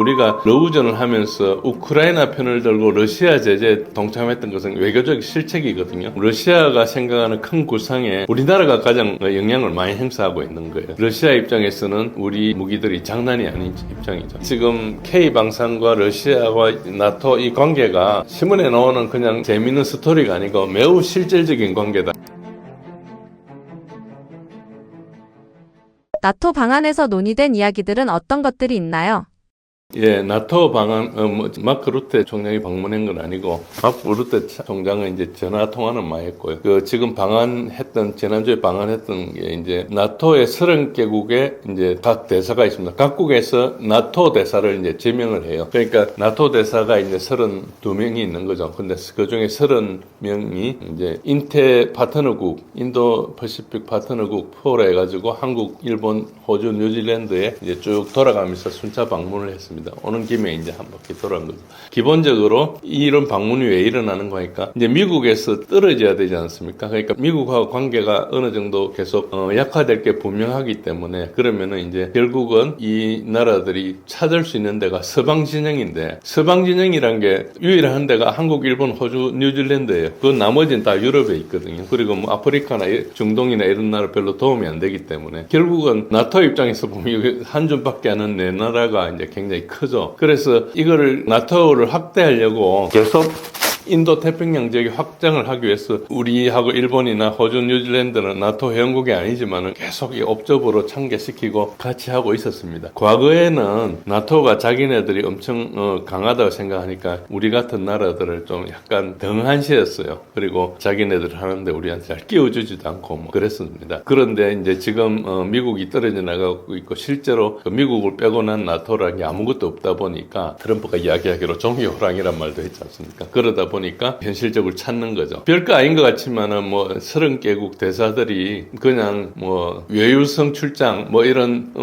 우리가 러우전을 하면서 우크라이나 편을 들고 러시아 제재에 동참했던 것은 외교적 실책이거든요. 러시아가 생각하는 큰 구상에 우리나라가 가장 영향을 많이 행사하고 있는 거예요. 러시아 입장에서는 우리 무기들이 장난이 아닌 입장이죠. 지금 K방산과 러시아와 나토 이 관계가 신문에 나오는 그냥 재미있는 스토리가 아니고 매우 실질적인 관계다. 나토 방안에서 논의된 이야기들은 어떤 것들이 있나요? 예, 나토 방안, 마크 루테 총장이 방문한 건 아니고, 마크 루테 총장은 이제 전화 통화는 많이 했고요. 지금 지난주에 방한했던 게 이제, 나토의 30개국에 이제 각 대사가 있습니다. 각국에서 나토 대사를 이제 지명을 해요. 그러니까, 나토 대사가 이제 32명이 있는 거죠. 근데 그 중에 30명이 이제, 인태 파트너국, 인도 퍼시픽 파트너국 포로 해가지고, 한국, 일본, 호주, 뉴질랜드에 이제 쭉 돌아가면서 순차 방문을 했습니다. 오는 김에 이제 한 바퀴 돌아온 거죠. 기본적으로 이런 방문이 왜 일어나는 거니까 이제 미국에서 떨어져야 되지 않습니까? 그러니까 미국하고 관계가 어느 정도 계속 약화될 게 분명하기 때문에 그러면은 이제 결국은 이 나라들이 찾을 수 있는 데가 서방 진영인데 서방 진영이란 게 유일한 데가 한국, 일본, 호주, 뉴질랜드예요. 그 나머지는 다 유럽에 있거든요. 그리고 뭐 아프리카나 중동이나 이런 나라 별로 도움이 안 되기 때문에 결국은 나토 입장에서 보면 한 줌밖에 안 하는 네 나라가 이제 굉장히 크죠. 그래서 이거를 나토를 확대하려고 계속 인도 태평양 지역에 확장을 하기 위해서 우리하고 일본이나 호주, 뉴질랜드는 나토 회원국이 아니지만은 계속 이 옵저버로 참가시키고 같이 하고 있었습니다. 과거에는 나토가 자기네들이 엄청 강하다고 생각하니까 우리 같은 나라들을 좀 약간 등한시했어요. 그리고 자기네들 하는데 우리한테 잘 끼워주지도 않고 뭐 그랬습니다. 그런데 이제 지금 미국이 떨어져 나가고 있고 실제로 미국을 빼고 난 나토라는 게 아무것도 없다 보니까 트럼프가 이야기하기로 종이호랑이란 말도 했지 않습니까? 그러다 보니까 현실적으로 찾는 거죠. 별거 아닌 것 같지만은 뭐 30개국 대사들이 그냥 뭐 외유성 출장 뭐 이런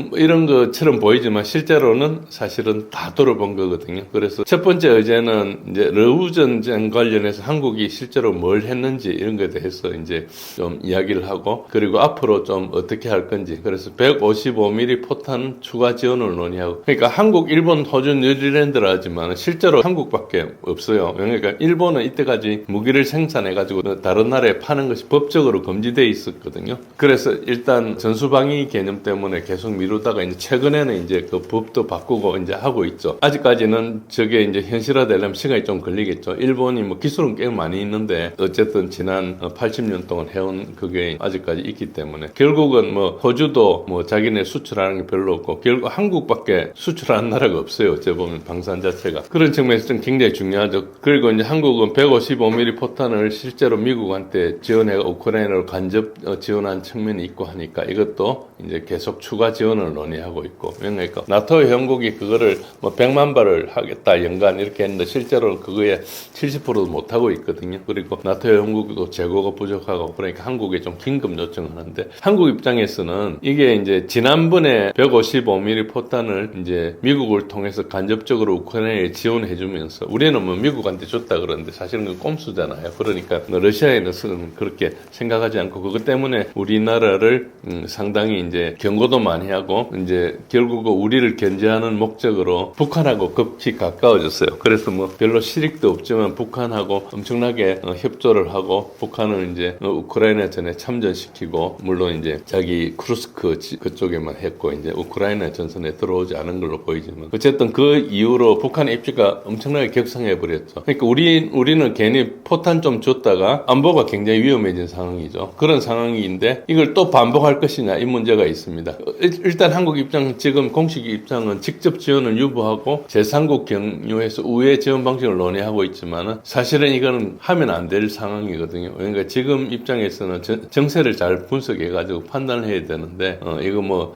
것처럼 보이지만 실제로는 사실은 다 돌아본 거거든요. 그래서 첫 번째 어제는 이제 러우 전쟁 관련해서 한국이 실제로 뭘 했는지 이런 것에 대해서 이제 좀 이야기를 하고 그리고 앞으로 좀 어떻게 할 건지 그래서 155mm 포탄 추가 지원을 논의하고 그러니까 한국, 일본, 호주, 뉴질랜드라 하지만 실제로 한국밖에 없어요. 그러니까 일본은 이때까지 무기를 생산해가지고 다른 나라에 파는 것이 법적으로 금지되어 있었거든요. 그래서 일단 전수방위 개념 때문에 계속 미루다가 이제 최근에는 이제 그 법도 바꾸고 이제 하고 있죠. 아직까지는 저게 이제 현실화되려면 시간이 좀 걸리겠죠. 일본이 뭐 기술은 꽤 많이 있는데 어쨌든 지난 80년 동안 해온 그게 아직까지 있기 때문에 결국은 뭐 호주도 뭐 자기네 수출하는 게 별로 없고 결국 한국밖에 수출하는 나라가 없어요. 어째 보면 방산 자체가. 그런 측면에서 좀 굉장히 중요하죠. 그리고 이제 한국은 155mm 포탄을 실제로 미국한테 지원해 우크라이나로 간접 지원한 측면이 있고 하니까 이것도 이제 계속 추가 지원을 논의하고 있고 그러니까 나토 회원국이 그거를 뭐 100만 발을 하겠다 연간 이렇게 했는데 실제로는 그거에 70%도 못 하고 있거든요. 그리고 나토 회원국도 재고가 부족하고 그러니까 한국에 좀 긴급 요청을 하는데 한국 입장에서는 이게 이제 지난번에 155mm 포탄을 이제 미국을 통해서 간접적으로 우크라이나에 지원해주면서 우리는 뭐 미국한테 줬다 그러는데 사실은 그 꼼수잖아요. 그러니까 러시아에서는 그렇게 생각하지 않고 그것 때문에 우리나라를 상당히 이제 경고도 많이 하고 이제 결국 우리를 견제하는 목적으로 북한하고 급히 가까워졌어요. 그래서 뭐 별로 실익도 없지만 북한하고 엄청나게 협조를 하고 북한을 이제 우크라이나 전에 참전시키고 물론 이제 자기 크루스크 그쪽에만 했고 이제 우크라이나 전선에 들어오지 않은 걸로 보이지만 어쨌든 그 이후로 북한의 입지가 엄청나게 격상해 버렸죠. 그러니까 우리는 괜히 포탄 좀 줬다가 안보가 굉장히 위험해진 상황이죠. 그런 상황인데 이걸 또 반복할 것이냐 이 문제가 있습니다. 일단 한국 입장 지금 공식 입장은 직접 지원을 유보하고 제3국 경유해서 우회 지원 방식을 논의하고 있지만은 사실은 이거는 하면 안 될 상황이거든요. 그러니까 지금 입장에서는 정세를 잘 분석해가지고 판단을 해야 되는데 이거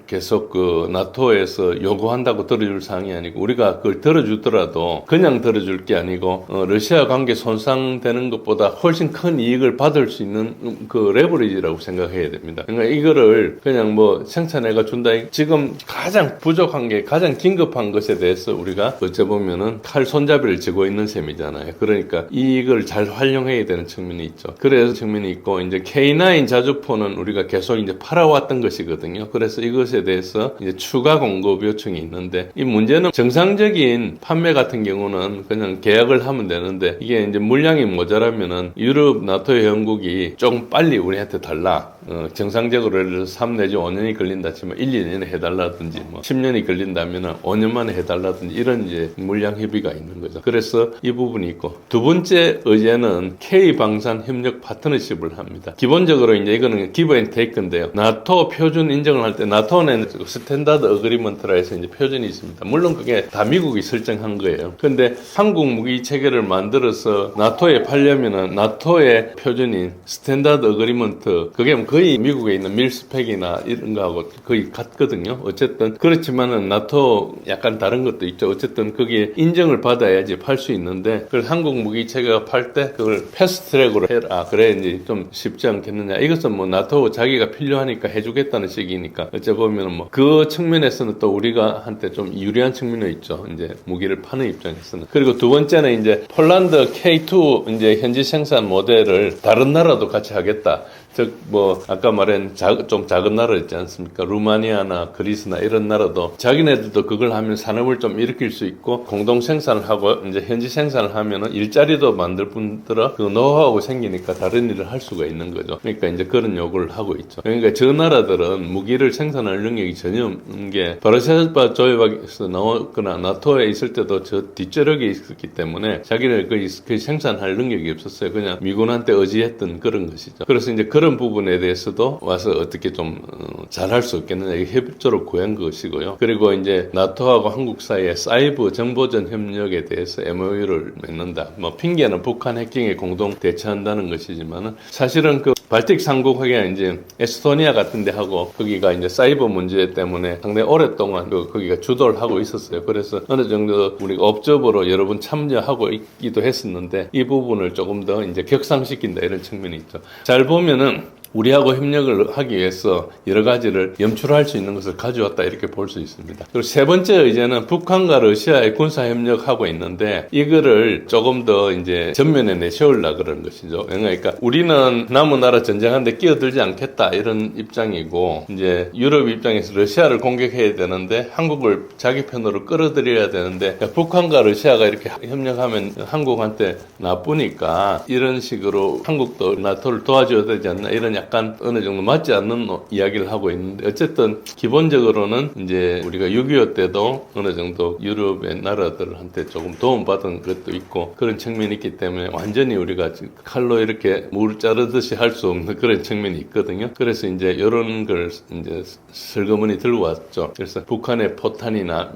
계속 그 나토에서 요구한다고 들어줄 상황이 아니고 우리가 그걸 들어주더라도 그냥 들어줄 게 아니고 러시아 관계 손상되는 것보다 훨씬 큰 이익을 받을 수 있는 그 레버리지라고 생각해야 됩니다. 그러니까 이거를 그냥 뭐 생산해가 준다. 지금 가장 부족한 게 가장 긴급한 것에 대해서 우리가 어째 보면은 칼 손잡이를 쥐고 있는 셈이잖아요. 그러니까 이걸 잘 활용해야 되는 측면이 있죠. 그래서 측면이 있고 이제 K9 자주포는 우리가 계속 이제 팔아왔던 것이거든요. 그래서 이것에 대해서 이제 추가 공급 요청이 있는데 이 문제는 정상적인 판매 같은 경우는 그냥 계약을 하면 되는데 이게 이제 물량이 모자라면은 유럽 나토 회원국이 조금 빨리 우리한테 달라. 정상적으로 예를 들어서 3 내지 5년이 걸린다 치면 1, 2년에 해달라든지 뭐 10년이 걸린다면 5년 만에 해달라든지 이런 이제 물량 협의가 있는 거죠. 그래서 이 부분이 있고 두 번째 의제는 K-방산 협력 파트너십을 합니다. 기본적으로 이제 이거는 기브 앤 테이크인데요. 나토 표준 인정을 할 때 나토는 스탠다드 어그리먼트라 해서 이제 표준이 있습니다. 물론 그게 다 미국이 설정한 거예요. 근데 한국 무기 체계를 만들어서 나토에 팔려면은 나토의 표준인 스탠다드 어그리먼트 그게 거의 미국에 있는 밀스펙이나 이런 거하고 거의 같거든요. 어쨌든 그렇지만은 나토 약간 다른 것도 있죠. 어쨌든 거기에 인정을 받아야지 팔 수 있는데 그걸 한국 무기 체계가 팔 때 그걸 패스트트랙으로 해라. 그래 이제 좀 쉽지 않겠느냐. 이것은 뭐 나토 자기가 필요하니까 해주겠다는 식이니까 어째 보면은 뭐 그 측면에서는 또 우리가 한테 좀 유리한 측면이 있죠. 이제 무기를 파는 입장에서는. 그리고 두 번째는 이제 폴란드 K2 이제 현지 생산 모델을 다른 나라도 같이 하겠다. 즉, 뭐, 아까 말한 좀 작은 나라 있지 않습니까? 루마니아나 그리스나 이런 나라도 자기네들도 그걸 하면 산업을 좀 일으킬 수 있고 공동 생산을 하고 이제 현지 생산을 하면은 일자리도 만들 뿐더러 그 노하우가 생기니까 다른 일을 할 수가 있는 거죠. 그러니까 이제 그런 요구를 하고 있죠. 그러니까 저 나라들은 무기를 생산할 능력이 전혀 없는 게 바르샤바 조약에서 나왔거나 나토에 있을 때도 저 뒷저력이 있었기 때문에 자기네 거의 생산할 능력이 없었어요. 그냥 미군한테 의지했던 그런 것이죠. 그래서 이제 그런 부분에 대해서도 와서 어떻게 좀 잘할 수 없겠느냐 이게 협조를 구한 것이고요. 그리고 이제 나토하고 한국 사이에 사이버 정보전 협력에 대해서 MOU를 맺는다. 뭐 핑계는 북한 해킹에 공동 대처한다는 것이지만은 사실은 그 발틱 삼국하게 이제 에스토니아 같은 데 하고 거기가 이제 사이버 문제 때문에 상당히 오랫동안 거기가 주도를 하고 있었어요. 그래서 어느 정도 우리가 업적으로 여러 번 참여하고 있기도 했었는데 이 부분을 조금 더 이제 격상시킨다 이런 측면이 있죠. 잘 보면은 우리하고 협력을 하기 위해서 여러 가지를 염출할 수 있는 것을 가져왔다 이렇게 볼 수 있습니다. 그리고 세 번째 의제는 북한과 러시아의 군사 협력하고 있는데 이거를 조금 더 이제 전면에 내세우려 그런 것이죠. 그러니까 우리는 남은 나라 전쟁하는데 끼어들지 않겠다 이런 입장이고 이제 유럽 입장에서 러시아를 공격해야 되는데 한국을 자기 편으로 끌어들여야 되는데 북한과 러시아가 이렇게 협력하면 한국한테 나쁘니까 이런 식으로 한국도 나토를 도와줘야 되지 않나 이런 약간 어느 정도 맞지 않는 이야기를 하고 있는데 어쨌든 기본적으로는 이제 우리가 6.25 때도 어느 정도 유럽의 나라들한테 조금 도움받은 것도 있고 그런 측면이 있기 때문에 완전히 우리가 칼로 이렇게 물 자르듯이 할 수 없는 그런 측면이 있거든요. 그래서 이제 이런 걸 이제 슬그머니 들고 왔죠. 그래서 북한의 포탄이나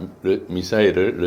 미사일을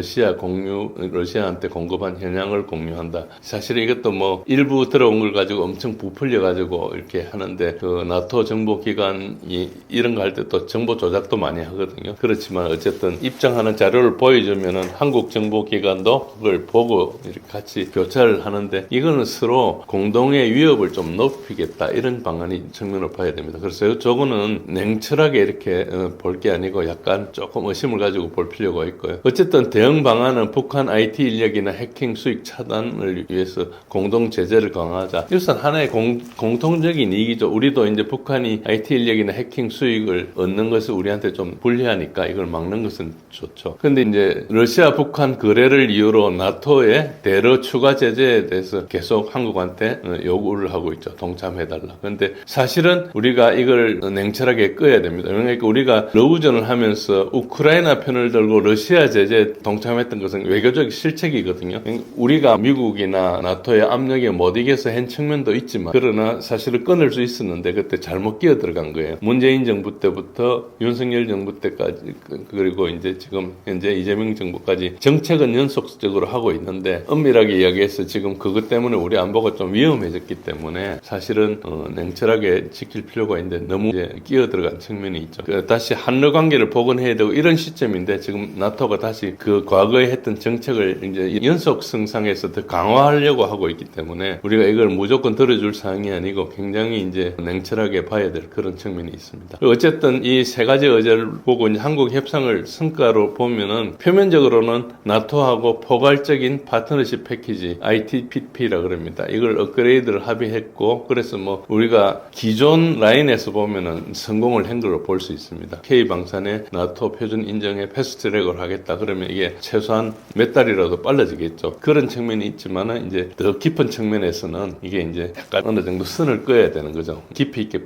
러시아한테 공급한 현황을 공유한다. 사실 이것도 뭐 일부 들어온 걸 가지고 엄청 부풀려 가지고 이렇게 하는데 그 나토 정보기관이 이런 거 할 때 또 정보 조작도 많이 하거든요. 그렇지만 어쨌든 입장하는 자료를 보여주면은 한국 정보기관도 그걸 보고 이렇게 같이 교차를 하는데 이거는 서로 공동의 위협을 좀 높이겠다 이런 방안이 측면을 봐야 됩니다. 그래서 저거는 냉철하게 이렇게 볼 게 아니고 약간 조금 의심을 가지고 볼 필요가 있고요. 어쨌든 대응 방안은 북한 IT 인력이나 해킹 수익 차단을 위해서 공동 제재를 강화하자. 이것은 하나의 공통적인 이익이죠. 우리도 이제 북한이 IT 인력이나 해킹 수익을 얻는 것을 우리한테 좀 불리하니까 이걸 막는 것은 좋죠. 근데 이제 러시아 북한 거래를 이유로 나토의 대러 추가 제재에 대해서 계속 한국한테 요구를 하고 있죠. 동참해달라. 근데 사실은 우리가 이걸 냉철하게 끄야 됩니다. 그러니까 우리가 러우전을 하면서 우크라이나 편을 들고 러시아 제재에 동참했던 것은 외교적 실책이거든요. 우리가 미국이나 나토의 압력에 못 이겨서 한 측면도 있지만 그러나 사실은 끊을 수 있었는데 있었는데 그때 잘못 끼어 들어간 거예요. 문재인 정부 때부터 윤석열 정부 때까지 그리고 이제 지금 현재 이재명 정부까지 정책은 연속적으로 하고 있는데 엄밀하게 이야기해서 지금 그것 때문에 우리 안보가 좀 위험해졌기 때문에 사실은 냉철하게 지킬 필요가 있는데 너무 이제 끼어 들어간 측면이 있죠. 다시 한러 관계를 복원해야 되고 이런 시점인데 지금 나토가 다시 그 과거에 했던 정책을 이제 연속성상에서 더 강화하려고 하고 있기 때문에 우리가 이걸 무조건 들어줄 사항이 아니고 굉장히 이제 냉철하게 봐야 될 그런 측면이 있습니다. 어쨌든 이 세 가지 의제를 보고 이제 한국 협상을 성과로 보면은 표면적으로는 나토하고 포괄적인 파트너십 패키지 ITPP라 그럽니다. 이걸 업그레이드를 합의했고 그래서 뭐 우리가 기존 라인에서 보면은 성공을 한 걸로 볼 수 있습니다. K 방산에 나토 표준 인정에 패스트트랙을 하겠다. 그러면 이게 최소한 몇 달이라도 빨라지겠죠. 그런 측면이 있지만은 이제 더 깊은 측면에서는 이게 이제 약간 어느 정도 선을 그어야 되는 거죠. 깊이 있게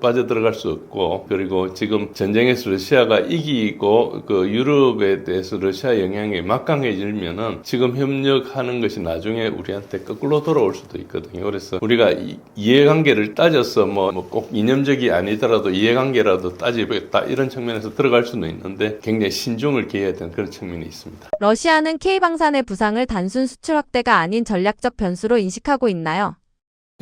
빠져들어갈 수 없고 그리고 지금 전쟁에서 러시아가 이기고 그 유럽에 대해서 러시아 영향이 막강해지면은 지금 협력하는 것이 나중에 우리한테 거꾸로 돌아올 수도 있거든요. 그래서 우리가 이해관계를 따져서 뭐 꼭 이념적이 아니더라도 이해관계라도 따지겠다 이런 측면에서 들어갈 수는 있는데 굉장히 신중을 기해야 되는 그런 측면이 있습니다. 러시아는 K방산의 부상을 단순 수출 확대가 아닌 전략적 변수로 인식하고 있나요?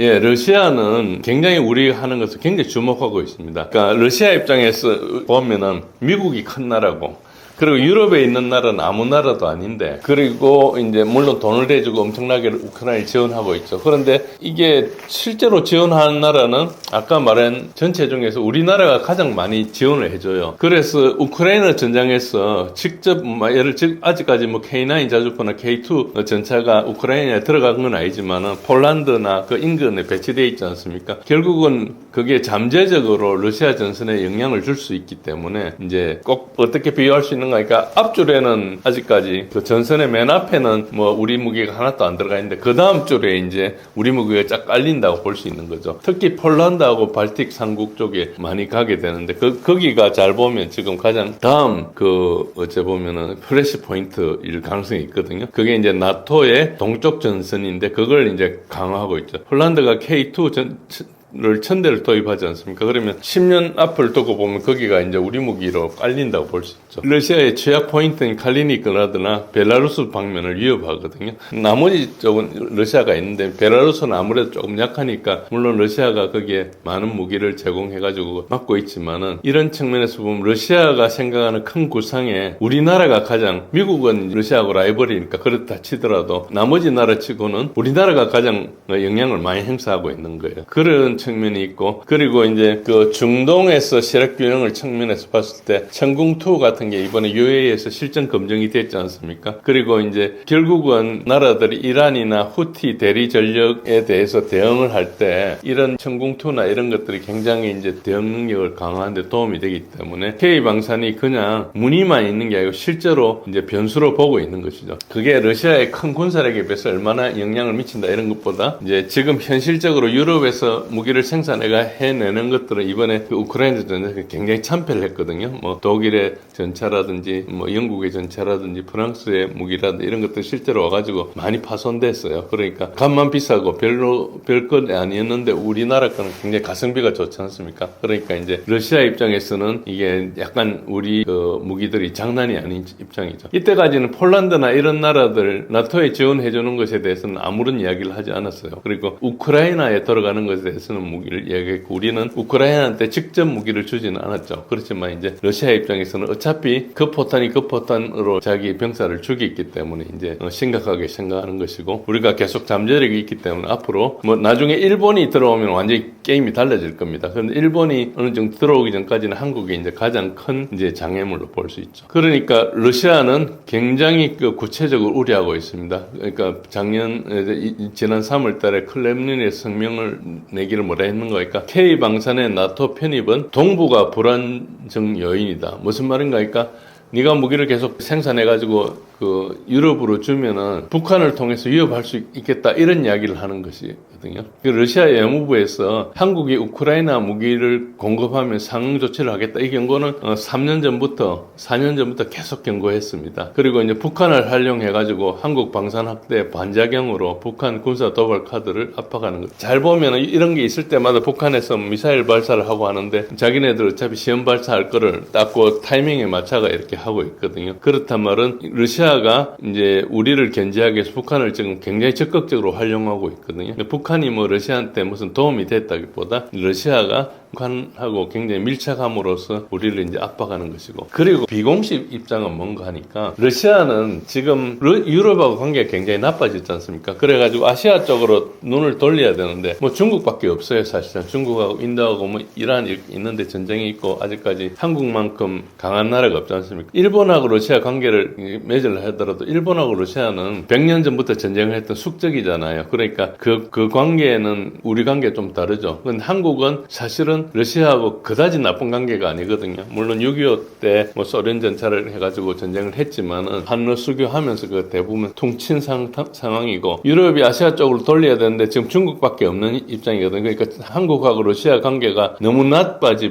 예, 러시아는 굉장히 우리가 하는 것을 굉장히 주목하고 있습니다. 그러니까 러시아 입장에서 보면은 미국이 큰 나라고 그리고 유럽에 있는 나라는 아무 나라도 아닌데 그리고 이제 물론 돈을 대주고 엄청나게 우크라이나를 지원하고 있죠. 그런데 이게 실제로 지원하는 나라는 아까 말한 전체 중에서 우리나라가 가장 많이 지원을 해줘요. 그래서 우크라이나 전장에서 직접 예를 아직까지 뭐 K9 자주포나 K2 전차가 우크라이나에 들어간 건 아니지만은 폴란드나 그 인근에 배치되어 있지 않습니까? 결국은 그게 잠재적으로 러시아 전선에 영향을 줄 수 있기 때문에 이제 꼭 어떻게 비교할 수 있는 그러니까 앞줄에는 아직까지 그 전선의 맨 앞에는 뭐 우리 무기가 하나도 안 들어가 있는데 그 다음 줄에 이제 우리 무기가 쫙 깔린다고 볼 수 있는 거죠. 특히 폴란드하고 발틱 3국 쪽에 많이 가게 되는데 거기가 잘 보면 지금 가장 다음 어째 보면은 플래시 포인트일 가능성이 있거든요. 그게 이제 나토의 동쪽 전선인데 그걸 이제 강화하고 있죠. 폴란드가 K2 를 1000대를 도입하지 않습니까? 그러면 10년 앞을 두고 보면 거기가 이제 우리 무기로 깔린다고 볼 수 있죠. 러시아의 최악 포인트인 칼리니그라드나 벨라루스 방면을 위협하거든요. 나머지 쪽은 러시아가 있는데 벨라루스는 아무래도 조금 약하니까 물론 러시아가 거기에 많은 무기를 제공해가지고 막고 있지만은 이런 측면에서 보면 러시아가 생각하는 큰 구상에 우리나라가 가장 미국은 러시아하고 라이벌이니까 그렇다 치더라도 나머지 나라 치고는 우리나라가 가장 영향을 많이 행사하고 있는 거예요. 그런 측면이 있고 그리고 이제 그 중동에서 세력 균형을 측면에서 봤을 때 천궁2 같은 게 이번에 UAE에서 실전 검증이 됐지 않습니까? 그리고 이제 결국은 나라들이 이란이나 후티 대리 전력에 대해서 대응을 할 때 이런 천궁2나 이런 것들이 굉장히 이제 대응 능력을 강화하는 데 도움이 되기 때문에 K 방산이 그냥 문의만 있는 게 아니고 실제로 이제 변수로 보고 있는 것이죠. 그게 러시아의 큰 군사력에 비해서 얼마나 영향을 미친다 이런 것보다 이제 지금 현실적으로 유럽에서 무기를 생산해내는 것들은 이번에 그 우크라이나 전쟁에서 굉장히 참패를 했거든요. 뭐 독일의 전차라든지 뭐 영국의 전차라든지 프랑스의 무기라든지 이런 것들 실제로 와가지고 많이 파손됐어요. 그러니까 값만 비싸고 별것 아니었는데 우리나라 거는 굉장히 가성비가 좋지 않습니까? 그러니까 이제 러시아 입장에서는 이게 약간 우리 그 무기들이 장난이 아닌 입장이죠. 이때까지는 폴란드나 이런 나라들 나토에 지원해주는 것에 대해서는 아무런 이야기를 하지 않았어요. 그리고 우크라이나에 들어가는 것에 대해서는 무기를 이야기했고 우리는 우크라이나한테 직접 무기를 주지는 않았죠. 그렇지만 이제 러시아 입장에서는 어차피 그 포탄이 그 포탄으로 자기 병사를 죽였기 때문에 이제 심각하게 생각하는 것이고 우리가 계속 잠재력이 있기 때문에 앞으로 뭐 나중에 일본이 들어오면 완전히 게임이 달라질 겁니다. 그런데 일본이 어느 정도 들어오기 전까지는 한국이 이제 가장 큰 이제 장애물로 볼 수 있죠. 그러니까 러시아는 굉장히 그 구체적으로 우려하고 있습니다. 그러니까 지난 3월 달에 클렘린의 성명을 내기를 뭐라 했는 거니까 K 방산의 나토 편입은 동북아 불안정 요인이다. 무슨 말인가 하니까 네가 무기를 계속 생산해가지고 그 유럽으로 주면은 북한을 통해서 위협할 수 있겠다 이런 이야기를 하는 것이거든요. 그 러시아 외무부에서 한국이 우크라이나 무기를 공급하면 상응 조치를 하겠다 이 경고는 4년 전부터 계속 경고했습니다. 그리고 이제 북한을 활용해가지고 한국 방산 확대 반작용으로 북한 군사 도발 카드를 압박하는 것. 잘 보면은 이런 게 있을 때마다 북한에서 미사일 발사를 하고 하는데 자기네들 어차피 시험 발사할 거를 닦고 타이밍에 맞춰가 이렇게 하고 있거든요. 그렇단 말은 러시아가 이제 우리를 견제하기 위해서 북한을 지금 굉장히 적극적으로 활용하고 있거든요. 북한이 뭐 러시아한테 무슨 도움이 됐다기보다 러시아가 북한하고 굉장히 밀착함으로써 우리를 이제 압박하는 것이고, 그리고 비공식 입장은 뭔가 하니까 러시아는 지금 유럽하고 관계가 굉장히 나빠졌지 않습니까? 그래가지고 아시아 쪽으로 눈을 돌려야 되는데 뭐 중국밖에 없어요. 사실은 중국하고 인도하고 뭐 이란 이렇게 있는데 전쟁이 있고 아직까지 한국만큼 강한 나라가 없지 않습니까? 일본하고 러시아 관계를 맺으려 하더라도 일본하고 러시아는 100년 전부터 전쟁을 했던 숙적이잖아요. 그러니까 그 관계는 우리 관계가 좀 다르죠. 근데 한국은 사실은 러시아하고 그다지 나쁜 관계가 아니거든요. 물론 6.25 때 뭐 소련 전차를 해가지고 전쟁을 했지만은 한러 수교하면서 그 대부분 퉁친 상황이고, 유럽이 아시아 쪽으로 돌려야 되는데 지금 중국밖에 없는 입장이거든요. 그러니까 한국하고 러시아 관계가 너무 나빠져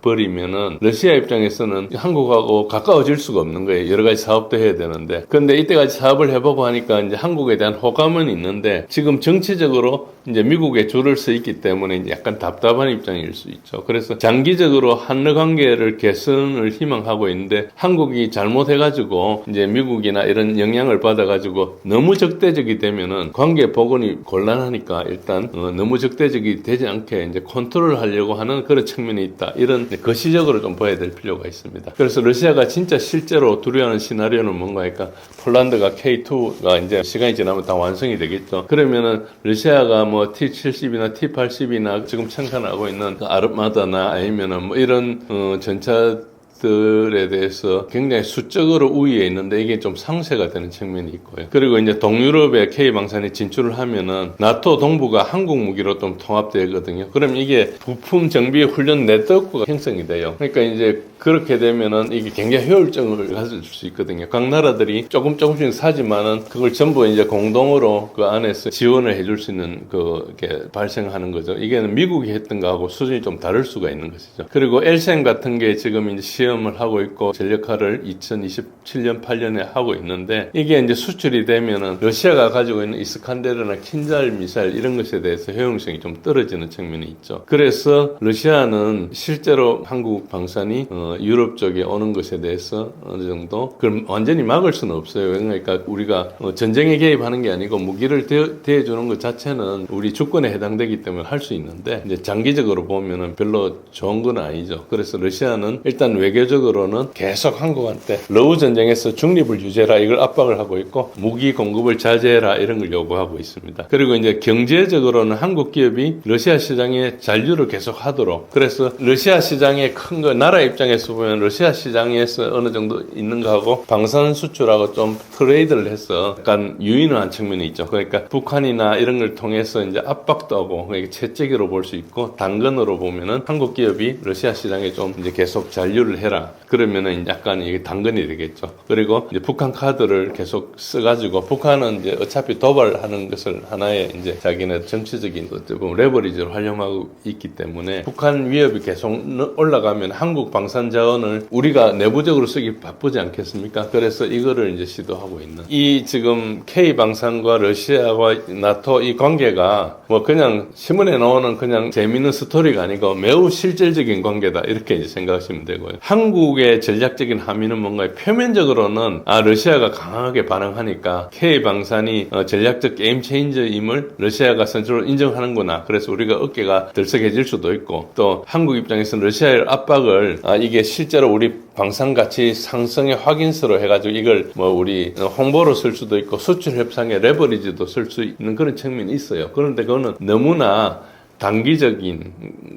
버리면은 러시아 입장에서는 한국하고 가까워질 수가 없는 거예요. 여러 가지 사업도 해야 되는데. 근데 이때까지 사업을 해보고 하니까 이제 한국에 대한 호감은 있는데 지금 정치적으로 이제 미국에 줄을 서 있기 때문에 약간 답답한 입장일 수 있죠. 그래서 장기적으로 한러 관계를 개선을 희망하고 있는데 한국이 잘못해가지고 이제 미국이나 이런 영향을 받아가지고 너무 적대적이 되면은 관계 복원이 곤란하니까 일단 너무 적대적이 되지 않게 이제 컨트롤 하려고 하는 그런 측면이 있다. 이런 거시적으로 좀 봐야 될 필요가 있습니다. 그래서 러시아가 진짜 실제로 두려워하는 시나리오는 뭔가 하니까 폴란드가 K2가 이제 시간이 지나면 다 완성이 되겠죠. 그러면은 러시아가 뭐 T-70이나 T-80이나 지금 생산하고 있는 아르마다나 아니면은 뭐 이런 전차들에 대해서 굉장히 수적으로 우위에 있는데 이게 좀 상쇄가 되는 측면이 있고요. 그리고 이제 동유럽에 K방산이 진출을 하면은 나토 동부가 한국 무기로 좀 통합되거든요. 그럼 이게 부품 정비 훈련 네트워크가 형성이 돼요. 그러니까 이제 그렇게 되면은 이게 굉장히 효율적을 가질 수 있거든요. 각 나라들이 조금씩 사지만은 그걸 전부 이제 공동으로 그 안에서 지원을 해줄 수 있는 그게 발생하는 거죠. 이게 미국이 했던 거하고 수준이 좀 다를 수가 있는 것이죠. 그리고 엘셈 같은 게 지금 이제 시험을 하고 있고 전력화를 2027년 8년에 하고 있는데 이게 이제 수출이 되면은 러시아가 가지고 있는 이스칸데르나 킨잘 미사일 이런 것에 대해서 효용성이 좀 떨어지는 측면이 있죠. 그래서 러시아는 실제로 한국 방산이 유럽 쪽에 오는 것에 대해서 어느 정도 그럼 완전히 막을 수는 없어요. 그러니까 우리가 전쟁에 개입하는 게 아니고 무기를 대해주는 것 자체는 우리 주권에 해당되기 때문에 할 수 있는데 이제 장기적으로 보면은 별로 좋은 건 아니죠. 그래서 러시아는 일단 외교적으로는 계속 한국한테 러우 전쟁에서 중립을 유지해라 이걸 압박을 하고 있고 무기 공급을 자제해라 이런 걸 요구하고 있습니다. 그리고 이제 경제적으로는 한국 기업이 러시아 시장에 잔류를 계속 하도록, 그래서 러시아 시장에 큰 거 나라 입장에서 보면 러시아 시장에서 어느 정도 있는 거하고 방산 수출하고 좀 트레이드를 해서 약간 유인한 측면이 있죠. 그러니까 북한이나 이런 걸 통해서 이제 압박도 하고 그러니까 채찍으로 볼 수 있고 당근으로 보면은 한국 기업이 러시아 시장에 좀 이제 계속 잔류를 해라. 그러면은 약간 이게 당근이 되겠죠. 그리고 이제 북한 카드를 계속 써가지고 북한은 이제 어차피 도발하는 것을 하나의 이제 자기네 정치적인 레버리지로 활용하고 있기 때문에 북한 위협이 계속 올라가면 한국 방산 자원을 우리가 내부적으로 쓰기 바쁘지 않겠습니까? 그래서 이거를 이제 시도하고 있는 이 지금 K 방산과 러시아와 나토 이 관계가 뭐 그냥 신문에 나오는 그냥 재미있는 스토리가 아니고 매우 실질적인 관계다 이렇게 이제 생각하시면 되고요. 한국의 전략적인 함의는 뭔가 표면적으로는 러시아가 강하게 반응하니까 K 방산이 전략적 게임 체인저임을 러시아가 선제로 인정하는구나. 그래서 우리가 어깨가 들썩해질 수도 있고 또 한국 입장에서는 러시아의 압박을 이게 실제로 우리 방산 가치 상승의 확인서로 해가지고 이걸 뭐 우리 홍보로 쓸 수도 있고 수출 협상의 레버리지도 쓸 수 있는 그런 측면이 있어요. 그런데 그거는 너무나 단기적인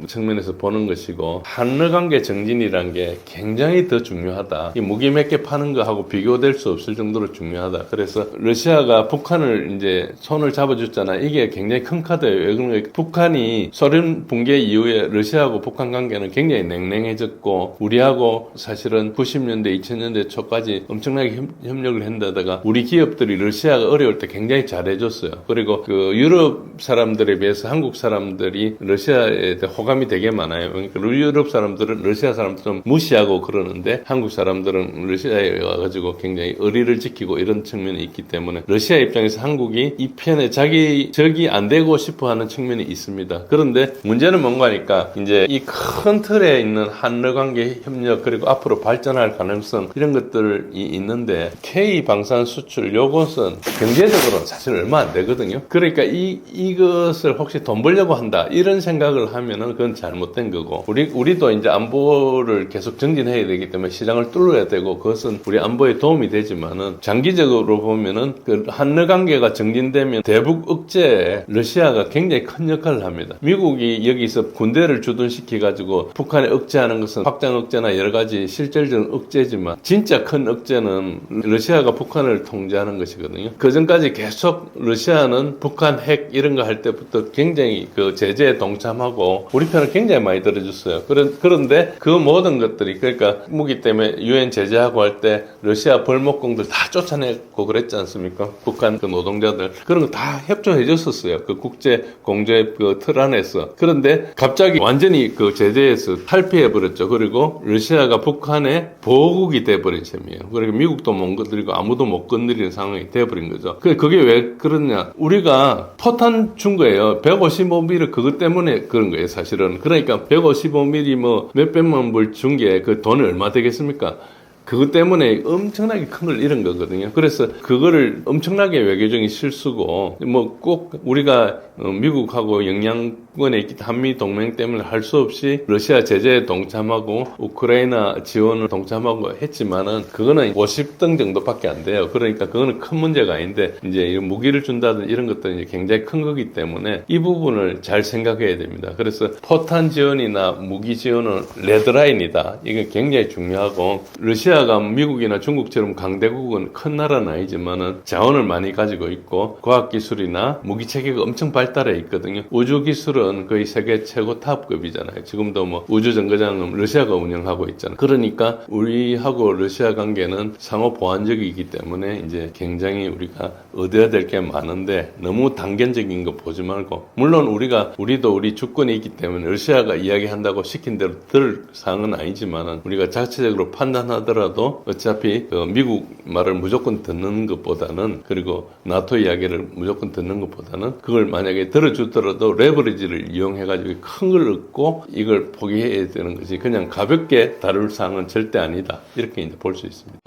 측면에서 보는 것이고 한러 관계 정진이란 게 굉장히 더 중요하다. 이 무기 몇 개 파는 거하고 비교될 수 없을 정도로 중요하다. 그래서 러시아가 북한을 이제 손을 잡아줬잖아. 이게 굉장히 큰 카드예요. 왜 그런 거예요? 북한이 소련 붕괴 이후에 러시아하고 북한 관계는 굉장히 냉랭해졌고 우리하고 사실은 90년대, 2000년대 초까지 엄청나게 협력을 한다다가 우리 기업들이 러시아가 어려울 때 굉장히 잘해줬어요. 그리고 그 유럽 사람들에 비해서 한국 사람들이 러시아에 대해 호감이 되게 많아요. 그러니까 유럽 사람들은 러시아 사람들은 무시하고 그러는데 한국 사람들은 러시아에 와가지고 굉장히 의리를 지키고 이런 측면이 있기 때문에 러시아 입장에서 한국이 이 편에 자기 적이 안 되고 싶어 하는 측면이 있습니다. 그런데 문제는 뭔가 하니까 이제 이 큰 틀에 있는 한러 관계 협력 그리고 앞으로 발전할 가능성 이런 것들이 있는데 K 방산 수출 요것은 경제적으로는 사실 얼마 안 되거든요. 그러니까 이것을 혹시 돈 벌려고 한다 이런 생각을 하면은 그건 잘못된 거고 우리도 이제 안보를 계속 정진해야 되기 때문에 시장을 뚫어야 되고 그것은 우리 안보에 도움이 되지만은 장기적으로 보면은 그 한러 관계가 정진되면 대북 억제에 러시아가 굉장히 큰 역할을 합니다. 미국이 여기서 군대를 주둔시켜 가지고 북한에 억제하는 것은 확장 억제나 여러 가지 실질적인 억제지만 진짜 큰 억제는 러시아가 북한을 통제하는 것이거든요. 그 전까지 계속 러시아는 북한 핵 이런 거 할 때부터 굉장히 그 제재에 동참하고 우리 편을 굉장히 많이 들어줬어요. 그런데 그 모든 것들이 그러니까 무기 때문에 유엔 제재하고 할 때 러시아 벌목공들 다 쫓아냈고 그랬지 않습니까? 북한 그 노동자들 그런 거 다 협조해 줬었어요. 그 국제 공조의 그 틀 안에서. 그런데 갑자기 완전히 그 제재에서 탈피해 버렸죠. 그리고 러시아가 북한의 보호국이 돼 버린 셈이에요. 그리고 미국도 못 건드리고 아무도 못 건드리는 상황이 돼 버린 거죠. 그게 왜 그러냐? 우리가 포탄 준 거예요. 155mm 그것 때문에 그런 거예요, 사실은. 그러니까 155mm 뭐 몇백만 불 준 게 그 돈이 얼마 되겠습니까? 그것 때문에 엄청나게 큰 걸 잃은 거거든요. 그래서 그거를 엄청나게 외교적인 실수고 뭐 꼭 우리가 미국하고 영향권에 있기 한미 동맹 때문에 할 수 없이 러시아 제재에 동참하고 우크라이나 지원을 동참하고 했지만은 그거는 50등 정도밖에 안 돼요. 그러니까 그거는 큰 문제가 아닌데 이제 무기를 준다든 이런 것들은 이제 굉장히 큰 거기 때문에 이 부분을 잘 생각해야 됩니다. 그래서 포탄 지원이나 무기 지원은 레드라인이다. 이게 굉장히 중요하고 러시아가 미국이나 중국처럼 강대국은 큰 나라는 아니지만은 자원을 많이 가지고 있고 과학기술이나 무기체계가 엄청 발달해 있거든요. 우주기술은 거의 세계 최고 탑급이잖아요. 지금도 뭐 우주정거장은 러시아가 운영하고 있잖아요. 그러니까 우리하고 러시아 관계는 상호 보완적이기 때문에 이제 굉장히 우리가 얻어야 될 게 많은데 너무 단견적인 거 보지 말고 물론 우리도 우리 주권이 있기 때문에 러시아가 이야기한다고 시킨 대로 들을 사항은 아니지만은 우리가 자체적으로 판단하더라도 어차피 미국 말을 무조건 듣는 것보다는 그리고 나토 이야기를 무조건 듣는 것보다는 그걸 만약에 들어주더라도 레버리지를 이용해가지고 큰 걸 얻고 이걸 포기해야 되는 것이 그냥 가볍게 다룰 사항은 절대 아니다. 이렇게 이제 볼 수 있습니다.